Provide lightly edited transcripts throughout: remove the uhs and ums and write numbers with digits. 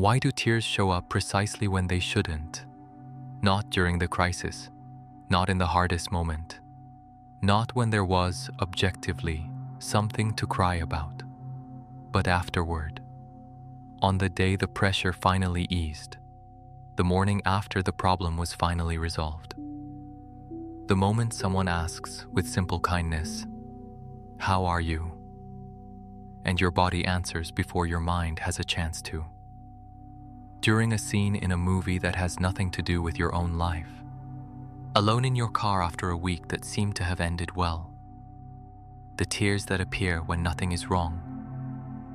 Why do tears show up precisely when they shouldn't? Not during the crisis, not in the hardest moment, not when there was, objectively, something to cry about, but afterward. On the day the pressure finally eased, the morning after the problem was finally resolved. The moment someone asks with simple kindness, "How are you?" and your body answers before your mind has a chance to. During a scene in a movie that has nothing to do with your own life. Alone in your car after a week that seemed to have ended well. The tears that appear when nothing is wrong.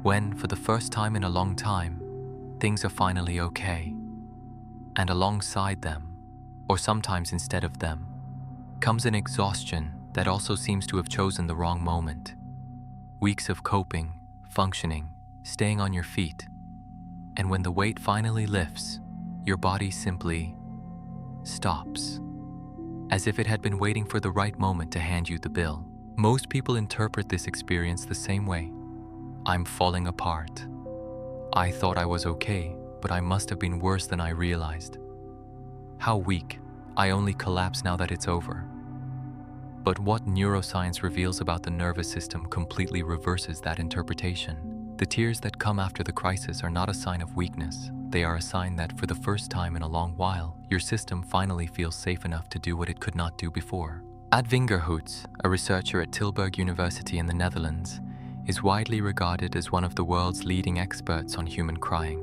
When, for the first time in a long time, things are finally okay. And alongside them, or sometimes instead of them, comes an exhaustion that also seems to have chosen the wrong moment. Weeks of coping, functioning, staying on your feet. And when the weight finally lifts, your body simply stops. As if it had been waiting for the right moment to hand you the bill. Most people interpret this experience the same way. I'm falling apart. I thought I was okay, but I must have been worse than I realized. How weak. I only collapse now that it's over. But what neuroscience reveals about the nervous system completely reverses that interpretation. The tears that come after the crisis are not a sign of weakness. They are a sign that for the first time in a long while, your system finally feels safe enough to do what it could not do before. Ad Vingerhoets, a researcher at Tilburg University in the Netherlands, is widely regarded as one of the world's leading experts on human crying.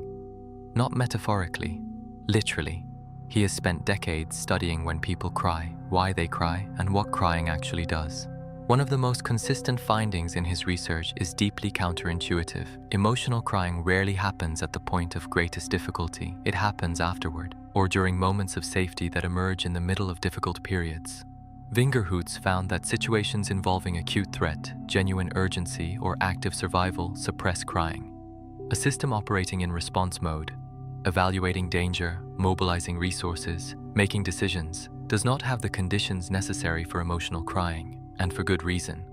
Not metaphorically, literally. He has spent decades studying when people cry, why they cry, and what crying actually does. One of the most consistent findings in his research is deeply counterintuitive. Emotional crying rarely happens at the point of greatest difficulty. It happens afterward, or during moments of safety that emerge in the middle of difficult periods. Vingerhoets found that situations involving acute threat, genuine urgency, or active survival suppress crying. A system operating in response mode, evaluating danger, mobilizing resources, making decisions, does not have the conditions necessary for emotional crying, and for good reason.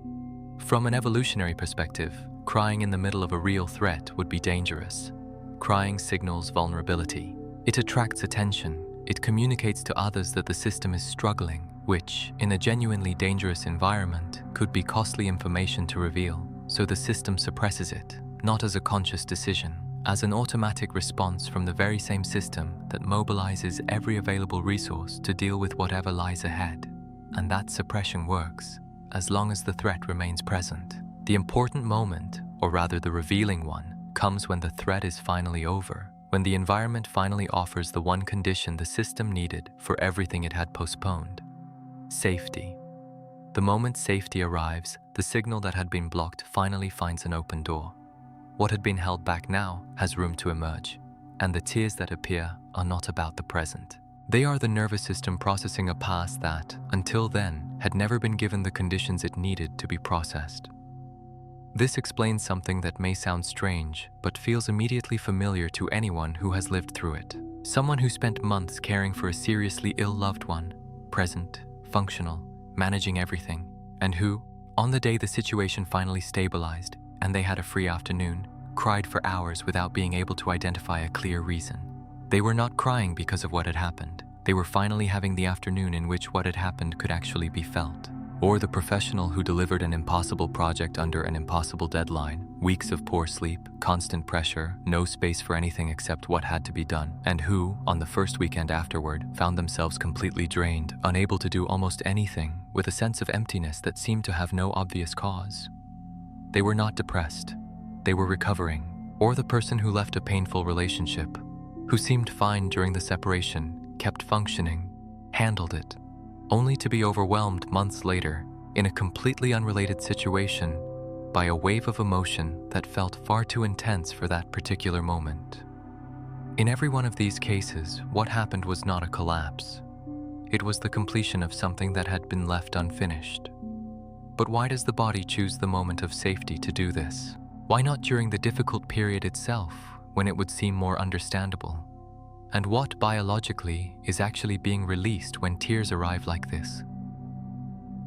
From an evolutionary perspective, crying in the middle of a real threat would be dangerous. Crying signals vulnerability. It attracts attention. It communicates to others that the system is struggling, which, in a genuinely dangerous environment, could be costly information to reveal, so the system suppresses it, not as a conscious decision, as an automatic response from the very same system that mobilizes every available resource to deal with whatever lies ahead. And that suppression works, as long as the threat remains present. The important moment, or rather the revealing one, comes when the threat is finally over, when the environment finally offers the one condition the system needed for everything it had postponed: safety. The moment safety arrives, the signal that had been blocked finally finds an open door. What had been held back now has room to emerge, and the tears that appear are not about the present. They are the nervous system processing a past that, until then, had never been given the conditions it needed to be processed. This explains something that may sound strange, but feels immediately familiar to anyone who has lived through it. Someone who spent months caring for a seriously ill loved one, present, functional, managing everything, and who, on the day the situation finally stabilized and they had a free afternoon, cried for hours without being able to identify a clear reason. They were not crying because of what had happened. They were finally having the afternoon in which what had happened could actually be felt. Or the professional who delivered an impossible project under an impossible deadline, weeks of poor sleep, constant pressure, no space for anything except what had to be done, and who, on the first weekend afterward, found themselves completely drained, unable to do almost anything, with a sense of emptiness that seemed to have no obvious cause. They were not depressed. They were recovering. Or the person who left a painful relationship, who seemed fine during the separation, kept functioning, handled it, only to be overwhelmed months later in a completely unrelated situation by a wave of emotion that felt far too intense for that particular moment. In every one of these cases, what happened was not a collapse. It was the completion of something that had been left unfinished. But why does the body choose the moment of safety to do this? Why not during the difficult period itself, when it would seem more understandable? And what biologically is actually being released when tears arrive like this?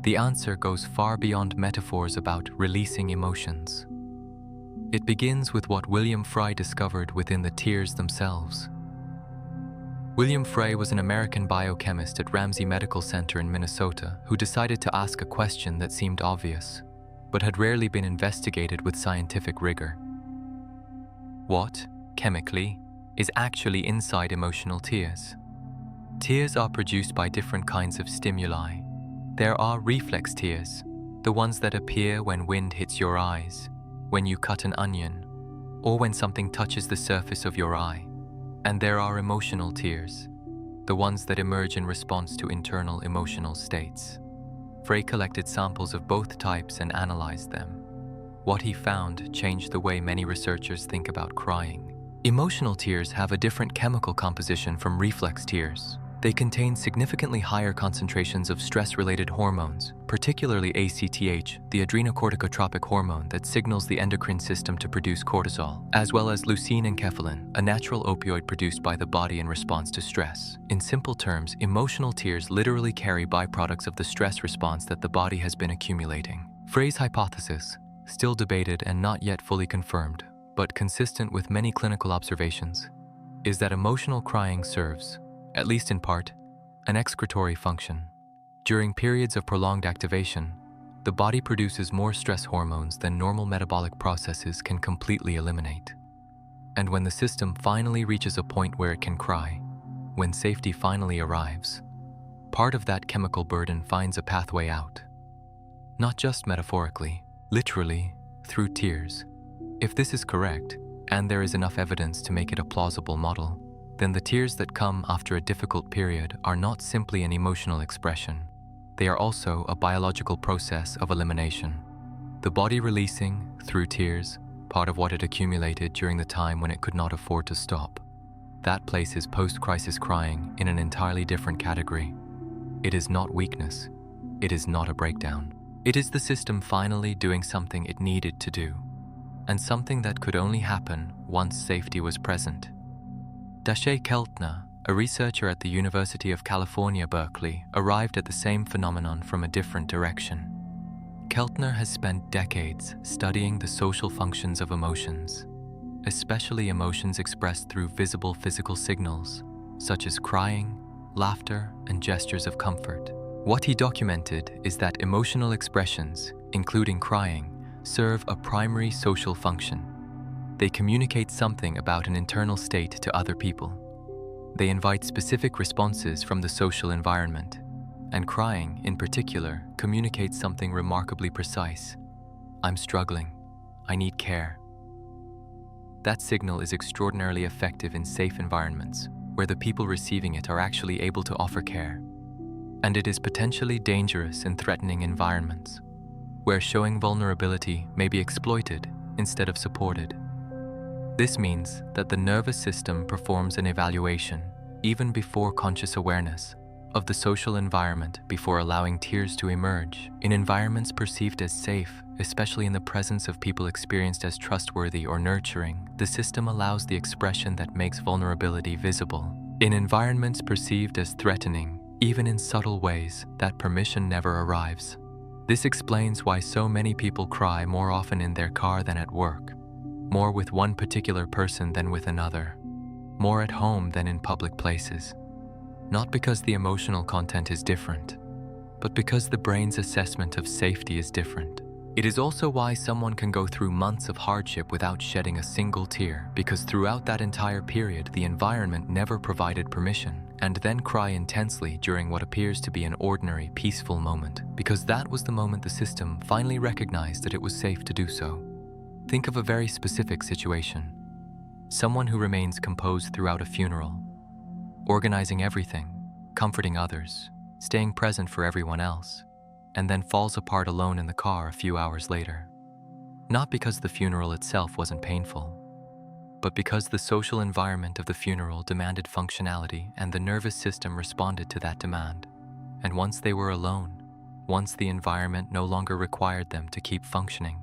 The answer goes far beyond metaphors about releasing emotions. It begins with what William Frey discovered within the tears themselves. William Frey was an American biochemist at Ramsey Medical Center in Minnesota who decided to ask a question that seemed obvious, but had rarely been investigated with scientific rigor. What, chemically, is actually inside emotional tears? Tears are produced by different kinds of stimuli. There are reflex tears, the ones that appear when wind hits your eyes, when you cut an onion, or when something touches the surface of your eye. And there are emotional tears, the ones that emerge in response to internal emotional states. Frey collected samples of both types and analyzed them. What he found changed the way many researchers think about crying. Emotional tears have a different chemical composition from reflex tears. They contain significantly higher concentrations of stress-related hormones, particularly ACTH, the adrenocorticotropic hormone that signals the endocrine system to produce cortisol, as well as leucine and enkephalin, a natural opioid produced by the body in response to stress. In simple terms, emotional tears literally carry byproducts of the stress response that the body has been accumulating. Frey's hypothesis, still debated and not yet fully confirmed, but consistent with many clinical observations, is that emotional crying serves, at least in part, an excretory function. During periods of prolonged activation, the body produces more stress hormones than normal metabolic processes can completely eliminate. And when the system finally reaches a point where it can cry, when safety finally arrives, part of that chemical burden finds a pathway out. Not just metaphorically, literally, through tears. If this is correct, and there is enough evidence to make it a plausible model, then the tears that come after a difficult period are not simply an emotional expression. They are also a biological process of elimination. The body releasing, through tears, part of what it accumulated during the time when it could not afford to stop. That places post-crisis crying in an entirely different category. It is not weakness. It is not a breakdown. It is the system finally doing something it needed to do, and something that could only happen once safety was present. Dacher Keltner, a researcher at the University of California, Berkeley, arrived at the same phenomenon from a different direction. Keltner has spent decades studying the social functions of emotions, especially emotions expressed through visible physical signals, such as crying, laughter, and gestures of comfort. What he documented is that emotional expressions, including crying, serve a primary social function. They communicate something about an internal state to other people. They invite specific responses from the social environment, and crying, in particular, communicates something remarkably precise. I'm struggling. I need care. That signal is extraordinarily effective in safe environments, where the people receiving it are actually able to offer care. And it is potentially dangerous in threatening environments, where showing vulnerability may be exploited instead of supported. This means that the nervous system performs an evaluation, even before conscious awareness, of the social environment before allowing tears to emerge. In environments perceived as safe, especially in the presence of people experienced as trustworthy or nurturing, the system allows the expression that makes vulnerability visible. In environments perceived as threatening, even in subtle ways, that permission never arrives. This explains why so many people cry more often in their car than at work, more with one particular person than with another, more at home than in public places. Not because the emotional content is different, but because the brain's assessment of safety is different. It is also why someone can go through months of hardship without shedding a single tear, because throughout that entire period, the environment never provided permission, and then cry intensely during what appears to be an ordinary, peaceful moment, because that was the moment the system finally recognized that it was safe to do so. Think of a very specific situation. Someone who remains composed throughout a funeral, organizing everything, comforting others, staying present for everyone else, and then falls apart alone in the car a few hours later. Not because the funeral itself wasn't painful, but because the social environment of the funeral demanded functionality and the nervous system responded to that demand. And once they were alone, once the environment no longer required them to keep functioning,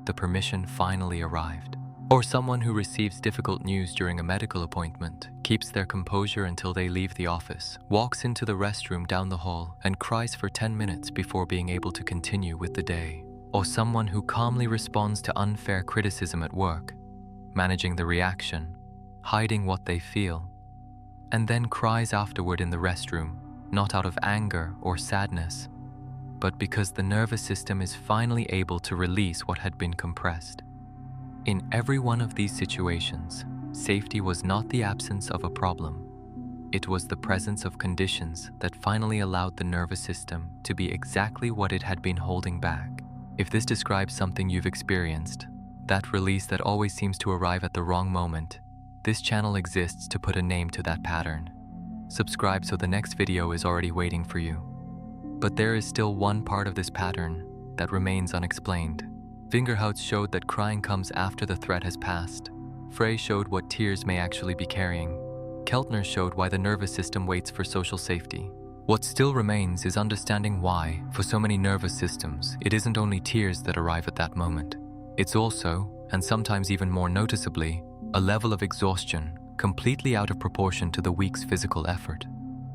the permission finally arrived. Or someone who receives difficult news during a medical appointment, keeps their composure until they leave the office, walks into the restroom down the hall, and cries for 10 minutes before being able to continue with the day. or someone who calmly responds to unfair criticism at work, managing the reaction, hiding what they feel, and then cries afterward in the restroom, not out of anger or sadness, but because the nervous system is finally able to release what had been compressed. In every one of these situations, safety was not the absence of a problem. It was the presence of conditions that finally allowed the nervous system to be exactly what it had been holding back. If this describes something you've experienced, that release that always seems to arrive at the wrong moment, this channel exists to put a name to that pattern. Subscribe so the next video is already waiting for you. But there is still one part of this pattern that remains unexplained. Vingerhoets showed that crying comes after the threat has passed. Frey showed what tears may actually be carrying. Keltner showed why the nervous system waits for social safety. What still remains is understanding why, for so many nervous systems, it isn't only tears that arrive at that moment. It's also, and sometimes even more noticeably, a level of exhaustion completely out of proportion to the week's physical effort.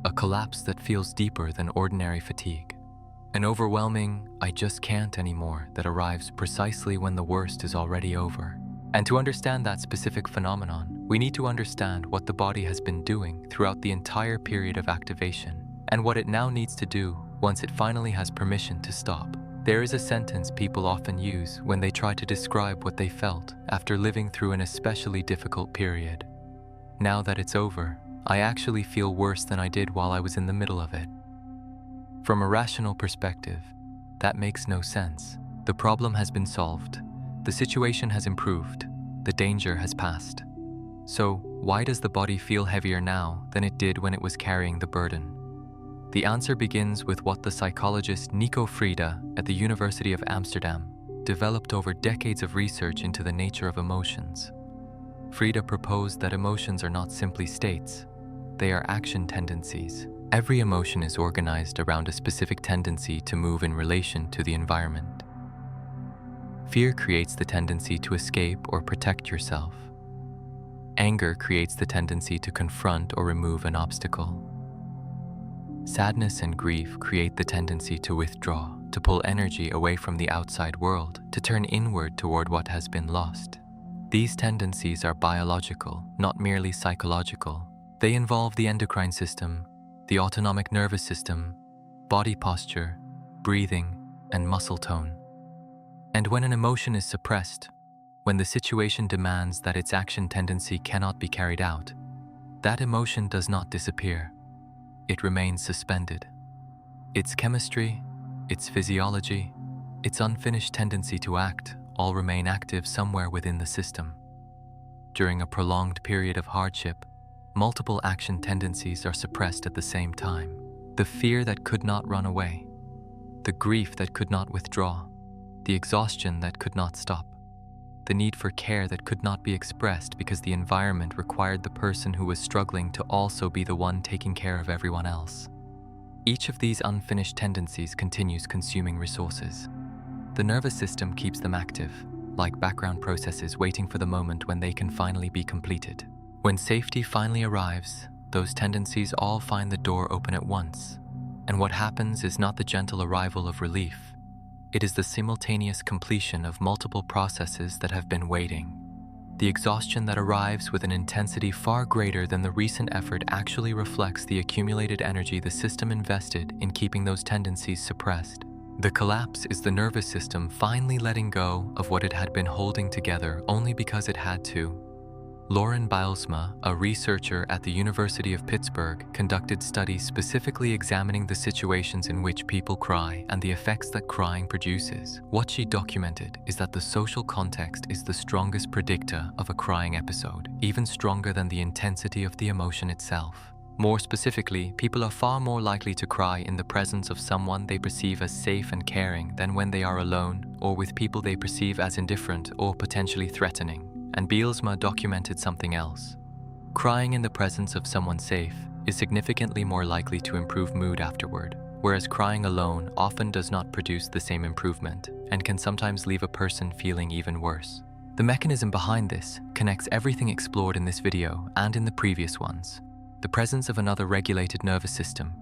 A collapse that feels deeper than ordinary fatigue. An overwhelming, I just can't anymore that arrives precisely when the worst is already over. And to understand that specific phenomenon, we need to understand what the body has been doing throughout the entire period of activation, and what it now needs to do once it finally has permission to stop. There is a sentence people often use when they try to describe what they felt after living through an especially difficult period. Now that it's over, I actually feel worse than I did while I was in the middle of it. From a rational perspective, that makes no sense. The problem has been solved. The situation has improved. The danger has passed. So, why does the body feel heavier now than it did when it was carrying the burden? The answer begins with what the psychologist Nico Frijda at the University of Amsterdam developed over decades of research into the nature of emotions. Frijda proposed that emotions are not simply states, they are action tendencies. Every emotion is organized around a specific tendency to move in relation to the environment. Fear creates the tendency to escape or protect yourself. Anger creates the tendency to confront or remove an obstacle. Sadness and grief create the tendency to withdraw, to pull energy away from the outside world, to turn inward toward what has been lost. These tendencies are biological, not merely psychological. They involve the endocrine system, the autonomic nervous system, body posture, breathing, and muscle tone. And when an emotion is suppressed, when the situation demands that its action tendency cannot be carried out, that emotion does not disappear. It remains suspended. Its chemistry, its physiology, its unfinished tendency to act all remain active somewhere within the system. During a prolonged period of hardship, multiple action tendencies are suppressed at the same time. The fear that could not run away, the grief that could not withdraw, the exhaustion that could not stop, the need for care that could not be expressed because the environment required the person who was struggling to also be the one taking care of everyone else. Each of these unfinished tendencies continues consuming resources. The nervous system keeps them active, like background processes waiting for the moment when they can finally be completed. When safety finally arrives, those tendencies all find the door open at once, and what happens is not the gentle arrival of relief. It is the simultaneous completion of multiple processes that have been waiting. The exhaustion that arrives with an intensity far greater than the recent effort actually reflects the accumulated energy the system invested in keeping those tendencies suppressed. The collapse is the nervous system finally letting go of what it had been holding together only because it had to. Lauren Bylsma, a researcher at the University of Pittsburgh, conducted studies specifically examining the situations in which people cry and the effects that crying produces. What she documented is that the social context is the strongest predictor of a crying episode, even stronger than the intensity of the emotion itself. More specifically, people are far more likely to cry in the presence of someone they perceive as safe and caring than when they are alone or with people they perceive as indifferent or potentially threatening. And Bylsma documented something else. Crying in the presence of someone safe is significantly more likely to improve mood afterward, whereas crying alone often does not produce the same improvement and can sometimes leave a person feeling even worse. The mechanism behind this connects everything explored in this video and in the previous ones. The presence of another regulated nervous system,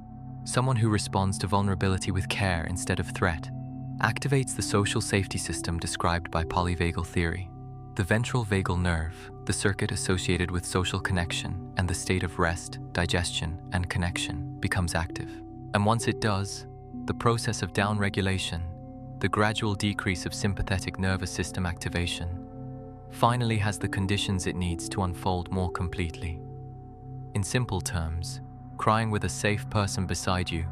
someone who responds to vulnerability with care instead of threat, activates the social safety system described by polyvagal theory. The ventral vagal nerve, the circuit associated with social connection and the state of rest, digestion, and connection, becomes active. And once it does, the process of downregulation, the gradual decrease of sympathetic nervous system activation, finally has the conditions it needs to unfold more completely. In simple terms, crying with a safe person beside you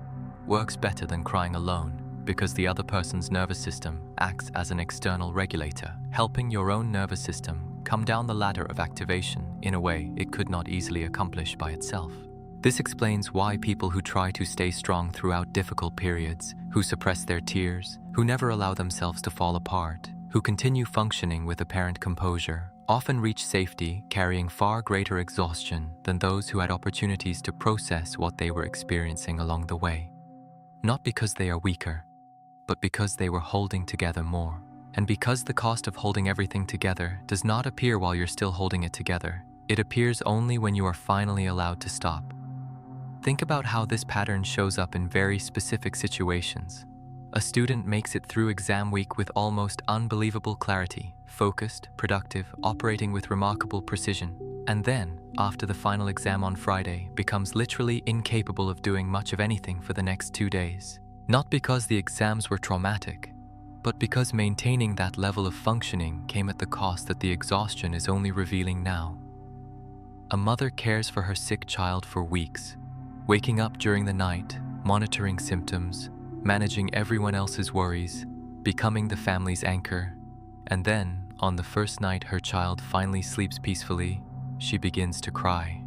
works better than crying alone, because the other person's nervous system acts as an external regulator, helping your own nervous system come down the ladder of activation in a way it could not easily accomplish by itself. This explains why people who try to stay strong throughout difficult periods, who suppress their tears, who never allow themselves to fall apart, who continue functioning with apparent composure, often reach safety carrying far greater exhaustion than those who had opportunities to process what they were experiencing along the way. Not because they are weaker, but because they were holding together more. And because the cost of holding everything together does not appear while you're still holding it together, it appears only when you are finally allowed to stop. Think about how this pattern shows up in very specific situations. A student makes it through exam week with almost unbelievable clarity, focused, productive, operating with remarkable precision, and then, after the final exam on Friday, becomes literally incapable of doing much of anything for the next 2 days. Not because the exams were traumatic, but because maintaining that level of functioning came at the cost that the exhaustion is only revealing now. A mother cares for her sick child for weeks, waking up during the night, monitoring symptoms, managing everyone else's worries, becoming the family's anchor, and then, on the first night her child finally sleeps peacefully, she begins to cry.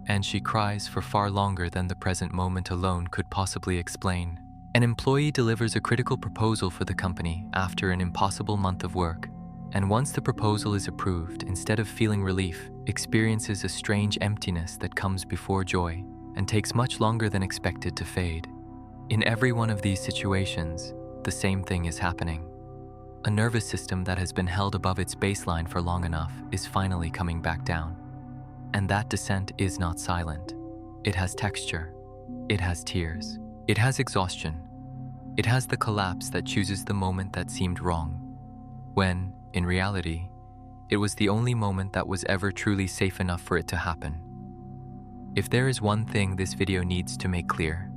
And she cries for far longer than the present moment alone could possibly explain. An employee delivers a critical proposal for the company after an impossible month of work, and once the proposal is approved, instead of feeling relief, experiences a strange emptiness that comes before joy and takes much longer than expected to fade. In every one of these situations, the same thing is happening. A nervous system that has been held above its baseline for long enough is finally coming back down. And that descent is not silent. It has texture. It has tears. It has exhaustion. It has the collapse that chooses the moment that seemed wrong, when, in reality, it was the only moment that was ever truly safe enough for it to happen. If there is one thing this video needs to make clear,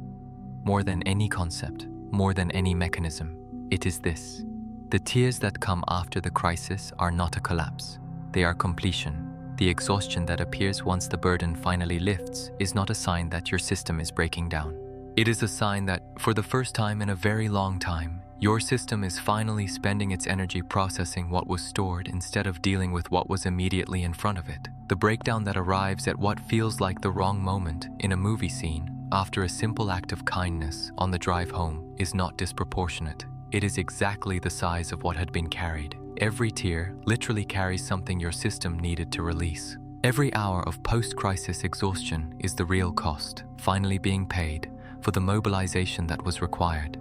more than any concept, more than any mechanism, it is this. The tears that come after the crisis are not a collapse. They are completion. The exhaustion that appears once the burden finally lifts is not a sign that your system is breaking down. It is a sign that, for the first time in a very long time, your system is finally spending its energy processing what was stored instead of dealing with what was immediately in front of it. The breakdown that arrives at what feels like the wrong moment in a movie scene after a simple act of kindness on the drive home is not disproportionate. It is exactly the size of what had been carried. Every tear literally carries something your system needed to release. Every hour of post-crisis exhaustion is the real cost, finally being paid for the mobilization that was required.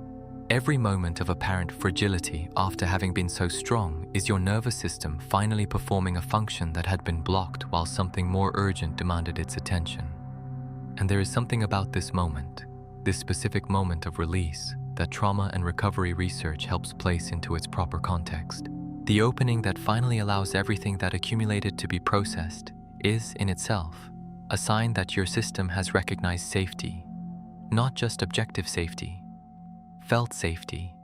Every moment of apparent fragility after having been so strong is your nervous system finally performing a function that had been blocked while something more urgent demanded its attention. And there is something about this moment, this specific moment of release, that trauma and recovery research helps place into its proper context. The opening that finally allows everything that accumulated to be processed is, in itself, a sign that your system has recognized safety, not just objective safety, felt safety,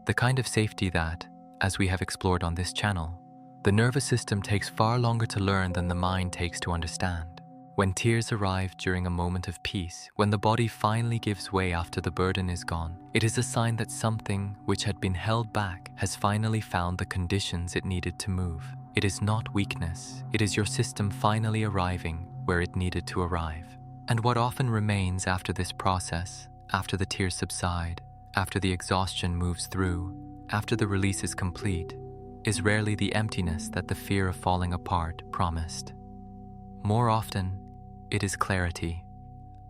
the kind of safety that, as we have explored on this channel, the nervous system takes far longer to learn than the mind takes to understand. When tears arrive during a moment of peace, when the body finally gives way after the burden is gone, it is a sign that something which had been held back has finally found the conditions it needed to move. It is not weakness, it is your system finally arriving where it needed to arrive. And what often remains after this process, after the tears subside, after the exhaustion moves through, after the release is complete, is rarely the emptiness that the fear of falling apart promised. More often, it is clarity,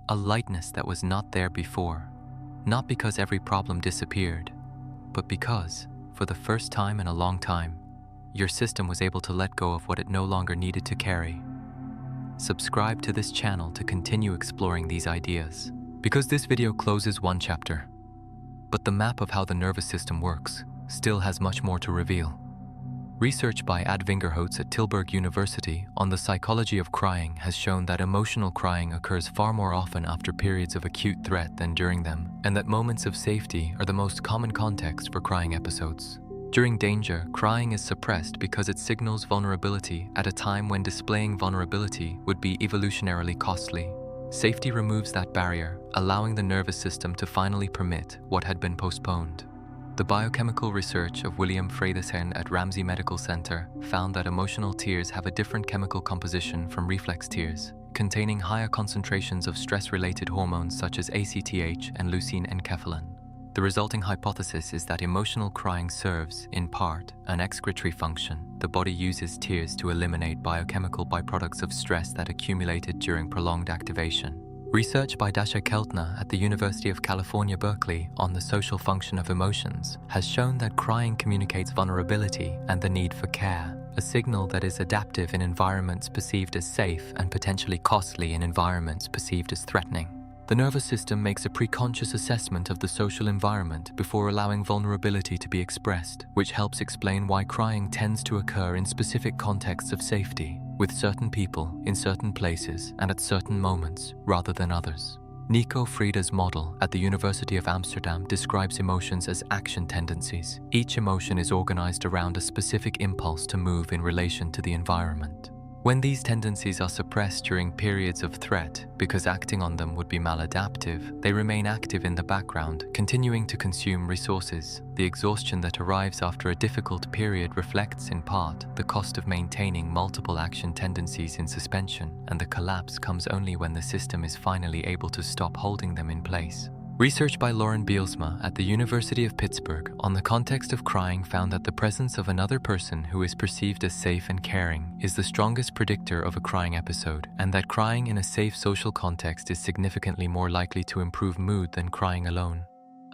a lightness that was not there before, not because every problem disappeared, but because, for the first time in a long time, your system was able to let go of what it no longer needed to carry. Subscribe to this channel to continue exploring these ideas, because this video closes one chapter. But the map of how the nervous system works still has much more to reveal. Research by Ad Vingerhoets at Tilburg University on the psychology of crying has shown that emotional crying occurs far more often after periods of acute threat than during them, and that moments of safety are the most common context for crying episodes. During danger, crying is suppressed because it signals vulnerability at a time when displaying vulnerability would be evolutionarily costly. Safety removes that barrier, allowing the nervous system to finally permit what had been postponed. The biochemical research of William Frey at Ramsey Medical Center found that emotional tears have a different chemical composition from reflex tears, containing higher concentrations of stress-related hormones such as ACTH and leucine enkephalin. The resulting hypothesis is that emotional crying serves, in part, an excretory function. The body uses tears to eliminate biochemical byproducts of stress that accumulated during prolonged activation. Research by Dacher Keltner at the University of California, Berkeley on the social function of emotions has shown that crying communicates vulnerability and the need for care, a signal that is adaptive in environments perceived as safe and potentially costly in environments perceived as threatening. The nervous system makes a preconscious assessment of the social environment before allowing vulnerability to be expressed, which helps explain why crying tends to occur in specific contexts of safety, with certain people, in certain places, and at certain moments, rather than others. Nico Frijda's model at the University of Amsterdam describes emotions as action tendencies. Each emotion is organized around a specific impulse to move in relation to the environment. When these tendencies are suppressed during periods of threat, because acting on them would be maladaptive, they remain active in the background, continuing to consume resources. The exhaustion that arrives after a difficult period reflects, in part, the cost of maintaining multiple action tendencies in suspension, and the collapse comes only when the system is finally able to stop holding them in place. Research by Lauren Bylsma at the University of Pittsburgh on the context of crying found that the presence of another person who is perceived as safe and caring is the strongest predictor of a crying episode, and that crying in a safe social context is significantly more likely to improve mood than crying alone.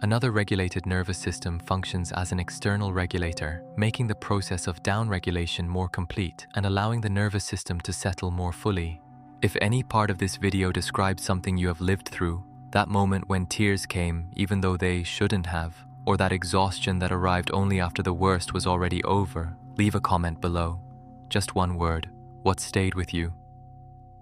Another regulated nervous system functions as an external regulator, making the process of downregulation more complete and allowing the nervous system to settle more fully. If any part of this video describes something you have lived through, that moment when tears came even though they shouldn't have, or that exhaustion that arrived only after the worst was already over, leave a comment below. Just one word: what stayed with you?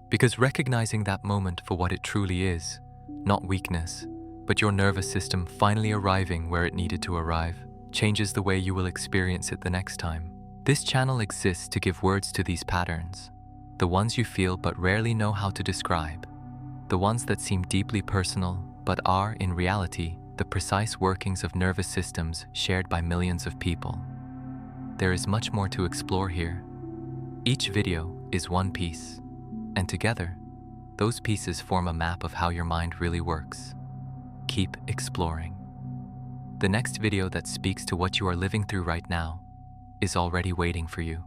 Because recognizing that moment for what it truly is, not weakness, but your nervous system finally arriving where it needed to arrive, changes the way you will experience it the next time. This channel exists to give words to these patterns, the ones you feel but rarely know how to describe. The ones that seem deeply personal, but are, in reality, the precise workings of nervous systems shared by millions of people. There is much more to explore here. Each video is one piece, and together, those pieces form a map of how your mind really works. Keep exploring. The next video that speaks to what you are living through right now is already waiting for you.